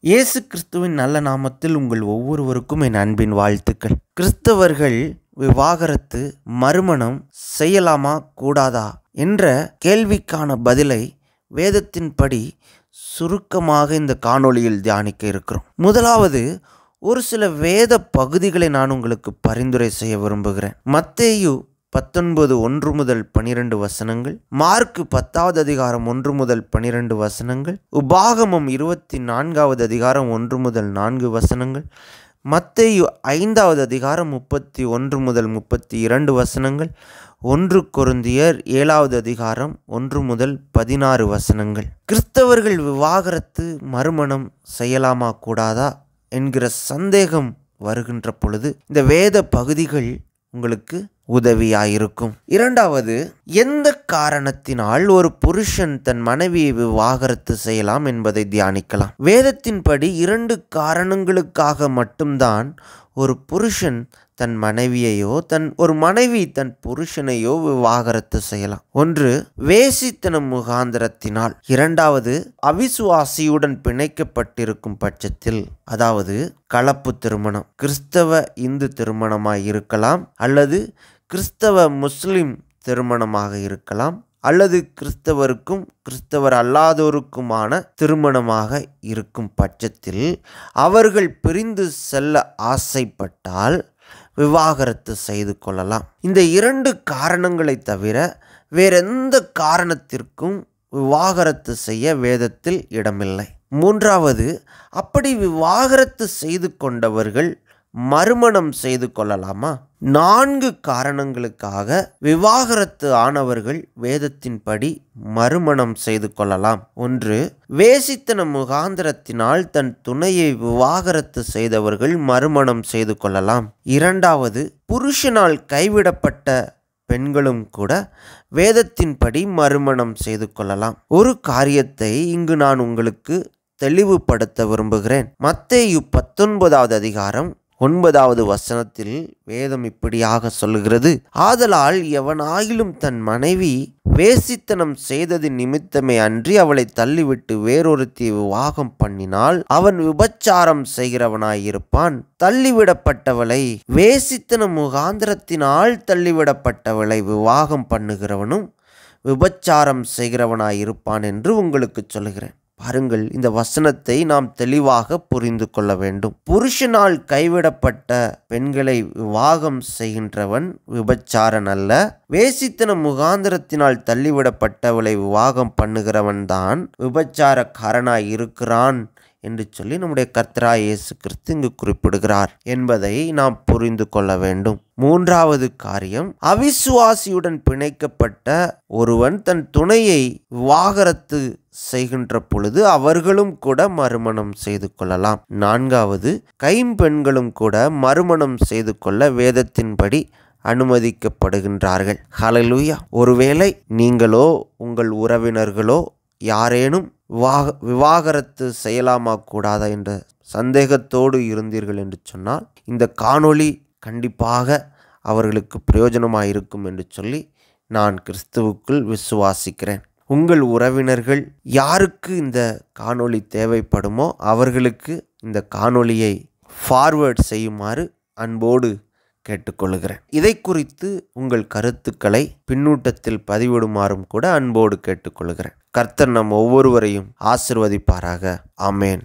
இயேசு கிறிஸ்துவின் நல்ல நாமத்தில் உங்கள் ஒவ்வொருவருக்கும் என் அன்பின் வாழ்த்துக்கள். கிறிஸ்தவர்கள் விவாகரத்து மறுமணம் செய்யலாமா கூடாதா என்ற கேள்விக்கான பதிலை வேதத்தின்படி சுருக்கமாக இந்த காணொளியில் தியானிக்க இருக்கிறோம். முதலாவது, ஒரு சில வேத பகுதிகளை நான் உங்களுக்கு பரிந்துரை செய்ய விரும்புகிறேன். மத்தேயு 19:1-12 வசனங்கள், மார்க்கு 10வது அதிகாரம் 1-12 வசனங்கள், உபாகமம் 24வது அதிகாரம் 1-4 வசனங்கள், மத்தேயு 5வது அதிகாரம் 31-32 வசனங்கள், 1 கொரிந்தியர் 7வது அதிகாரம் 1-16 வசனங்கள். கிறிஸ்தவர்கள் விவாகரத்து மறுமணம் செய்யலாமா கூடாதா என்கிற சந்தேகம் வருகின்ற பொழுது இந்த வேத பகுதிகள் உங்களுக்கு உதவியாயிருக்கும். இரண்டாவது, எந்த காரணத்தினால் ஒரு புருஷன் தன் மனைவியை விவாகரத்து செய்யலாம் என்பதை தியானிக்கலாம். வேதத்தின்படி 2 காரணங்களுக்காக மட்டும்தான் ஒரு புருஷன் தன் மனைவியையோ ஒரு மனைவி தன் புருஷனையோ விவாகரத்து செய்யலாம். ஒன்று, வேசித்தனம் முகாந்திரத்தினால். இரண்டாவது, அவிசுவாசியுடன் பிணைக்கப்பட்டிருக்கும் பட்சத்தில், அதாவது கலப்பு திருமணம், கிறிஸ்தவ இந்து திருமணமாய் இருக்கலாம், அல்லது கிறிஸ்தவ முஸ்லிம் திருமணமாக இருக்கலாம், அல்லது கிறிஸ்தவருக்கும் கிறிஸ்தவர் அல்லாதோருக்குமான திருமணமாக இருக்கும் பட்சத்தில் அவர்கள் பிரிந்து செல்ல ஆசைப்பட்டால் விவாகரத்து செய்து கொள்ளலாம். இந்த 2 காரணங்களை தவிர வேறெந்த காரணத்திற்கும் விவாகரத்து செய்ய வேதத்தில் இடமில்லை. மூன்றாவது, அப்படி விவாகரத்து செய்து கொண்டவர்கள் மறுமணம் செய்து கொள்ளலாமா? 4 காரணங்களுக்காக விவாகரத்து ஆனவர்கள் வேதத்தின்படி மறுமணம் செய்து கொள்ளலாம். ஒன்று, வேசித்தன முகாந்திரத்தினால் தன் துணையை விவாகரத்து செய்தவர்கள் மறுமணம் செய்து கொள்ளலாம். இரண்டாவது, புருஷனால் கைவிடப்பட்ட பெண்களும் கூட வேதத்தின்படி மறுமணம் செய்து கொள்ளலாம். ஒரு காரியத்தை இங்கு நான் உங்களுக்கு தெளிவுபடுத்த விரும்புகிறேன். மத்தேயு 19வது அதிகாரம் 9வது வசனத்தில் வேதம் இப்படியாக சொல்லுகிறது, ஆதலால் எவனாயிலும் தன் மனைவி வேசித்தனம் செய்தது நிமித்தமே அன்றி அவளை தள்ளிவிட்டு வேறொருத்தி விவாகம் பண்ணினால் அவன் விபச்சாரம் செய்கிறவனாயிருப்பான். தள்ளிவிடப்பட்டவளை, வேசித்தன முகாந்திரத்தினால் தள்ளிவிடப்பட்டவளை விவாகம் பண்ணுகிறவனும் விபச்சாரம் செய்கிறவனாயிருப்பான் என்று உங்களுக்கு சொல்லுகிறேன். பாருங்கள், இந்த வசனத்தை நாம் தெளிவாக புரிந்து கொள்ள வேண்டும். புருஷனால் கைவிடப்பட்ட பெண்களை விவாகம் செய்கின்றவன் விபச்சாரன் அல்ல. வேசித்தன முகாந்திரத்தினால் தள்ளிவிடப்பட்டவளை விவாகம் பண்ணுகிறவன் தான் விபச்சாரக்காரனாய் இருக்கிறான் என்று சொல்லி நம்முடைய கர்த்தராகிய இயேசு கிறிஸ்து இங்கு குறிப்பிடுகிறார் என்பதை நாம் புரிந்து கொள்ள வேண்டும். மூன்றாவது காரியம், அவிசுவாசியுடன் பிணைக்கப்பட்ட ஒருவன் தன் துணையை விவாகரத்து செய்கின்ற பொழுது அவர்களும் கூட மறுமணம் செய்து கொள்ளலாம். நான்காவது, கைம்பெண்களும் கூட மறுமணம் செய்து கொள்ள வேதத்தின்படி அனுமதிக்கப்படுகின்றார்கள். ஹல்லேலூயா. ஒருவேளை நீங்களோ உங்கள் உறவினர்களோ யாரேனும் விவாகரத்து செய்யலாமா கூடாதா என்ற சந்தேகத்தோடு இருந்தீர்கள் என்று சொன்னால் இந்த காணொளி கண்டிப்பாக அவர்களுக்கு பிரயோஜனமாக இருக்கும் என்று சொல்லி நான் கிறிஸ்துவுக்குள் விசுவாசிக்கிறேன். உங்கள் உறவினர்கள் யாருக்கு இந்த காணொளி தேவைப்படுமோ அவர்களுக்கு இந்த காணொளியை ஃபார்வேர்ட் செய்யுமாறு அன்போடு கேட்டுக்கொள்கிறேன். இதை குறித்து உங்கள் கருத்துக்களை பின்னூட்டத்தில் பதிவிடுமாறும் கூட அன்போடு கேட்டுக்கொள்கிறேன். கர்த்தர் நம் ஒவ்வொருவரையும் ஆசிர்வதிப்பாராக. ஆமேன்.